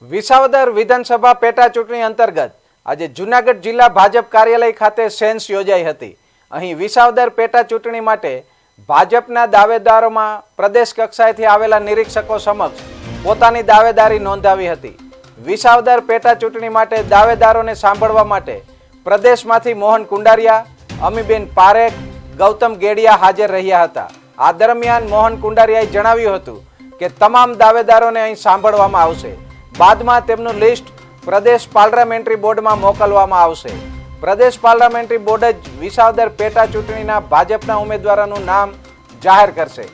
વિસાવદર વિધાનસભા પેટા ચૂંટણી અંતર્ગત આજે જૂનાગઢ જિલ્લા ભાજપ કાર્યાલય ખાતે સેન્સ યોજાઈ હતી। અહીં વિસાવદર પેટા ચૂંટણી માટે ભાજપના દાવેદારોમાં પ્રદેશ કક્ષાએથી આવેલા નિરીક્ષકો સમક્ષ પોતાની દાવેદારી નોંધાવી હતી। વિસાવદર પેટા ચૂંટણી માટે દાવેદારોને સાંભળવા માટે પ્રદેશમાંથી મોહન કુંડારિયા, અમીબેન પારેખ, ગૌતમ ગેડિયા હાજર રહ્યા હતા। આ દરમિયાન મોહન કુંડારિયાએ જણાવ્યું હતું કે તમામ દાવેદારોને અહીં સાંભળવામાં આવશે। બાદમાં તેમનું લિસ્ટ પ્રદેશ પાર્લામેન્ટરી બોર્ડમાં મોકલવામાં આવશે। પ્રદેશ પાર્લામેન્ટરી બોર્ડ જ વિસાવદર પેટા ચૂંટણીના ભાજપના ઉમેદવારોનું નામ જાહેર કરશે।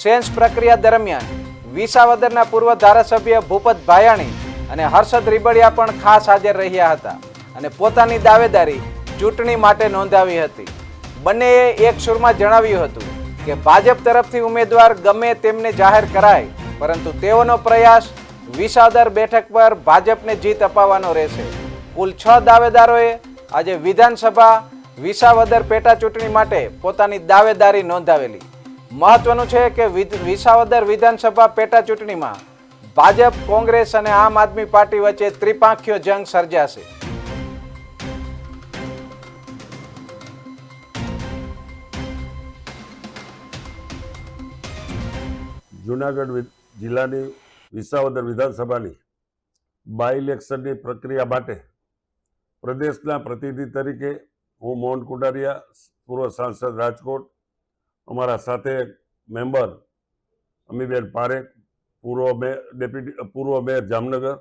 સેન્સ પ્રક્રિયા દરમિયાન વિસાવદરના પૂર્વ ધારાસભ્ય ભૂપત ભાયાણી અને હર્ષદ રીબડિયા પણ ખાસ હાજર રહ્યા હતા અને પોતાની દાવેદારી ચૂંટણી માટે નોંધાવી હતી। બંનેએ એક સુરમાં જણાવ્યું હતું કે ભાજપ તરફથી ઉમેદવાર ગમે તેમને જાહેર કરાય, પરંતુ તેઓનો પ્રયાસ વિસાવદર બેઠક પર ભાજપને જીત અપાવવાનો રહેશે। કુલ 6 દાવેદારોએ આજે વિધાનસભા વિસાવદર પેટા ચૂંટણી માટે પોતાની દાવેદારી નોંધાવેલી। મહત્વનું છે કે વિસાવદર વિધાનસભા પેટા ચૂંટણીમાં ભાજપ, કોંગ્રેસ અને આમ આદમી પાર્ટી વચ્ચે ત્રિપાંખીય જંગ સર્જાશે। જૂનાગઢ જિલ્લાની વિસાવદર વિધાનસભાની બાય ઇલેક્શનની પ્રક્રિયા માટે પ્રદેશના પ્રતિનિધિ તરીકે હું મોહન કુંડારિયા, પૂર્વ સાંસદ રાજકોટ, અમારા સાથે મેમ્બર અમીબેન પારેખ, પૂર્વ મેયર જામનગર,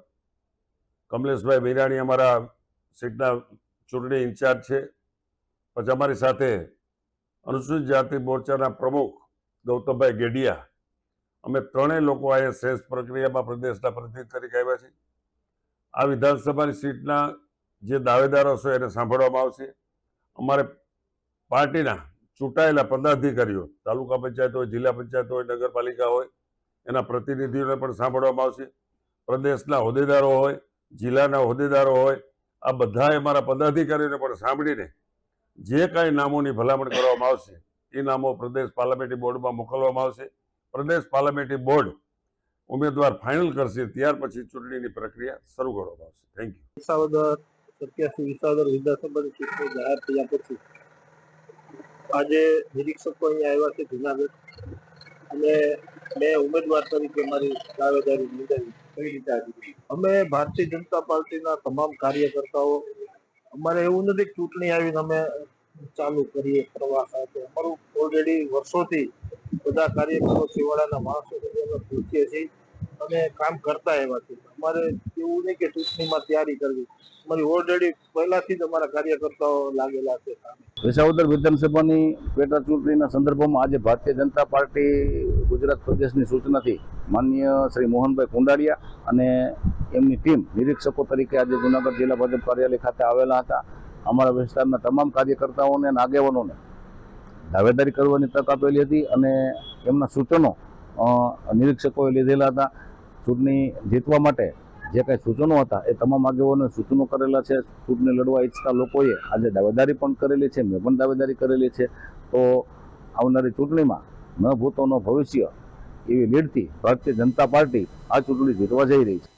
કમલેશભાઈ મીરાણી અમારા સીટના ચૂંટણી ઇન્ચાર્જ છે। પછી અમારી સાથે અનુસૂચિત જાતિ મોરચાના પ્રમુખ ગૌતમભાઈ ગેડિયા, અમે ત્રણેય લોકો અહીંયા સેન્સ પ્રક્રિયામાં પ્રદેશના પ્રતિનિધિ તરીકે આવ્યા છીએ। આ વિધાનસભાની સીટના જે દાવેદારો છે એને સાંભળવામાં આવશે। અમારે પાર્ટીના ચૂંટાયેલા પદાધિકારીઓ, તાલુકા પંચાયત હોય, જિલ્લા પંચાયત હોય, નગરપાલિકા હોય, એના પ્રતિનિધિઓને પણ સાંભળવામાં આવશે। પ્રદેશના હોદ્દેદારો હોય, જિલ્લાના હોદ્દેદારો હોય, આ બધાએ અમારા પદાધિકારીઓને પણ સાંભળીને જે કાંઈ નામોની ભલામણ કરવામાં આવશે એ નામો પ્રદેશ પાર્લામેન્ટરી બોર્ડમાં મોકલવામાં આવશે। પ્રદેશ પાર્લામેન્ટરી બોર્ડ ઉમેદવાર ફાઇનલ કરશે, ત્યાર પછી ચૂંટણીની પ્રક્રિયા શરૂ કરવામાં આવશે। Thank you. વિસાવદર 87 વિસાવદર વિધાનસભાની ચૂંટણી જાહેર થયા પછી આજે નિરીક્ષકો અહીંયા આવ્યા છે જુનાગઢ, અને મેં ઉમેદવાર તરીકે મારી દાવેદારી નોંધાવી। કઈ રીતે આવી? અમે ભારતીય જનતા પાર્ટીના તમામ કાર્યકર્તાઓ, અમારે એવું નથી કે ચૂંટણી આવીને અમે ચાલુ કરીએ પ્રવાસ સાથે। અમારું ઓલરેડી વર્ષોથી બધા કાર્યકરો, છેવાડાના માણસો સુધી અમે પહોંચીએ છીએ અને કામ કરતા એવા છે। અમારે એવું નહીં કે ચૂંટણીમાં તૈયારી કરવી, અમારી ઓલરેડી પહેલાથી જ અમારા કાર્યકર્તાઓ લાગેલા છે। વિસાવદર વિધાનસભાની પેટા ચૂંટણીના સંદર્ભમાં આજે ભારતીય જનતા પાર્ટી ગુજરાત પ્રદેશની સૂચનાથી માનનીય શ્રી મોહનભાઈ કુંડારિયા અને એમની ટીમ નિરીક્ષકો તરીકે આજે જૂનાગઢ જિલ્લા ભાજપ કાર્યાલય ખાતે આવેલા હતા। અમારા વિસ્તારના તમામ કાર્યકર્તાઓને અને આગેવાનોને દાવેદારી કરવાની તક આપેલી હતી અને એમના સૂચનો નિરીક્ષકોએ લીધેલા હતા। ચૂંટણી જીતવા માટે જે કાંઈ સૂચનો હતા એ તમામ આગેવાનોએ સૂચનો કરેલા છે। ચૂંટણી લડવા ઈચ્છતા લોકોએ આજે દાવેદારી પણ કરેલી છે, મેં પણ દાવેદારી કરેલી છે। તો આવનારી ચૂંટણીમાં ન ભૂતો ન ભવિષ્ય એવી લીડથી ભારતીય જનતા પાર્ટી આ ચૂંટણી જીતવા જઈ રહી છે।